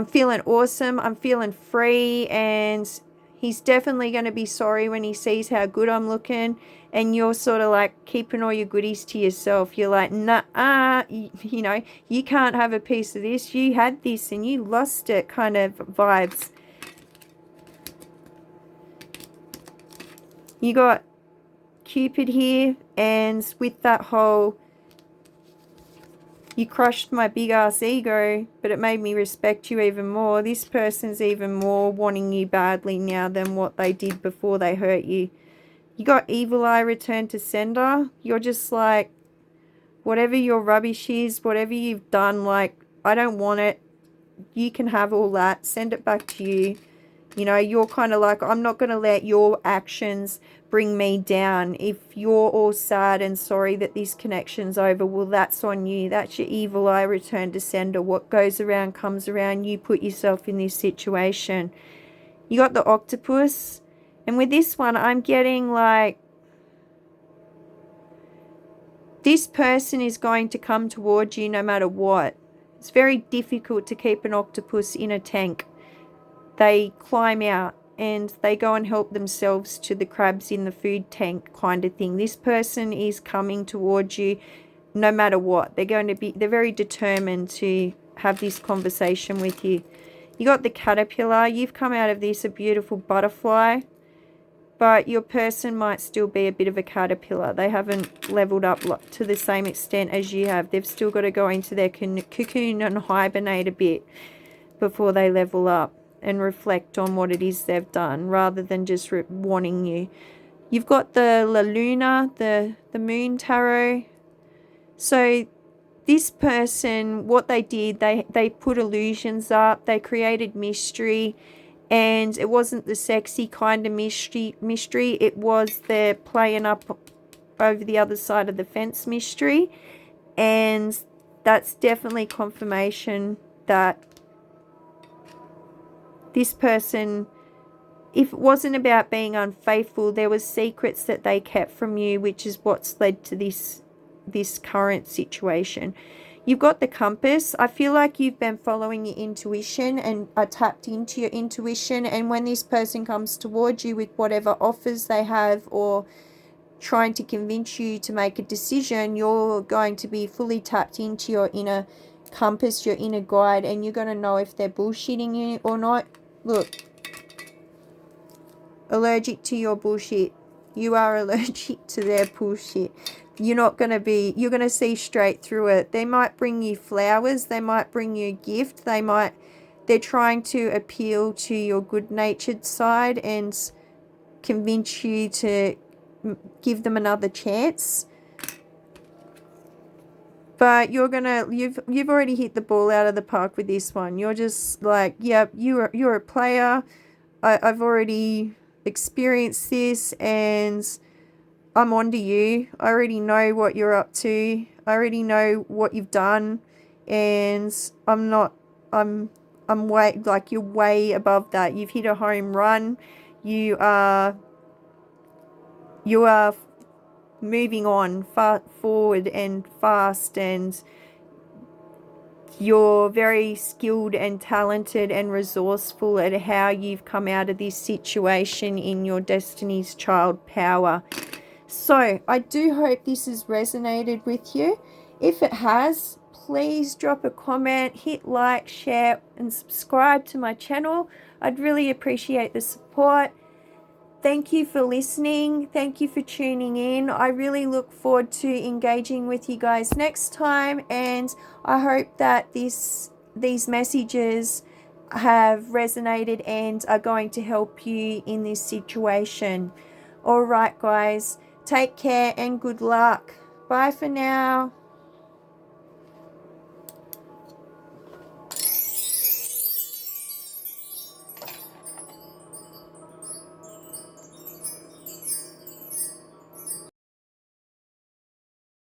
feeling awesome, I'm feeling free, and he's definitely going to be sorry when he sees how good I'm looking. And you're sort of like keeping all your goodies to yourself. You're like, nah, you know, you can't have a piece of this. You had this and you lost it kind of vibes. You got Cupid here, and with that whole, you crushed my big ass ego, but it made me respect you even more. This person's even more wanting you badly now than what they did before they hurt you. You got Evil Eye, return to sender. You're just like, whatever your rubbish is, whatever you've done, like, I don't want it. You can have all that. Send it back to you. You know, you're kind of like, I'm not going to let your actions bring me down. If you're all sad and sorry that this connection's over, well, that's on you. That's your Evil Eye, return to sender. What goes around comes around. You put yourself in this situation. You got the Octopus. And with this one, I'm getting like, this person is going to come towards you no matter what. It's very difficult to keep an octopus in a tank. They climb out and they go and help themselves to the crabs in the food tank kind of thing. This person is coming towards you no matter what. They're very determined to have this conversation with you. You got the caterpillar. You've come out of this a beautiful butterfly, but your person might still be a bit of a caterpillar. They haven't leveled up to the same extent as you have. They've still got to go into their cocoon and hibernate a bit before they level up and reflect on what it is they've done, rather than just wanting you. You've got the La Luna, the moon tarot. So this person, what they did, they put illusions up, they created mystery, and it wasn't the sexy kind of mystery. It was the playing up over the other side of the fence mystery. And that's definitely confirmation that this person, if it wasn't about being unfaithful, there was secrets that they kept from you, which is what's led to this current situation. You've got the compass. I feel like you've been following your intuition and are tapped into your intuition. And when this person comes towards you with whatever offers they have or trying to convince you to make a decision, you're going to be fully tapped into your inner compass, your inner guide, and you're going to know if they're bullshitting you or not. Look, allergic to your bullshit. You are allergic to their bullshit. You're going to see straight through it. They might bring you flowers. They might bring you a gift. They're trying to appeal to your good-natured side and convince you to give them another chance. But you've already hit the ball out of the park with this one. You're just like, yep, you're a player. I've already experienced this and I'm onto you. I already know what you're up to. I already know what you've done, and I'm not I'm way, like, you're way above that. You've hit a home run. You are moving on forward and fast, and you're very skilled and talented and resourceful at how you've come out of this situation in your Destiny's Child power. So I do hope this has resonated with you. If it has, please drop a comment, hit like, share, and subscribe to my channel. I'd really appreciate the support. Thank you for listening. Thank you for tuning in. I really look forward to engaging with you guys next time, and I hope that these messages have resonated and are going to help you in this situation. All right, guys, take care and good luck. Bye for now.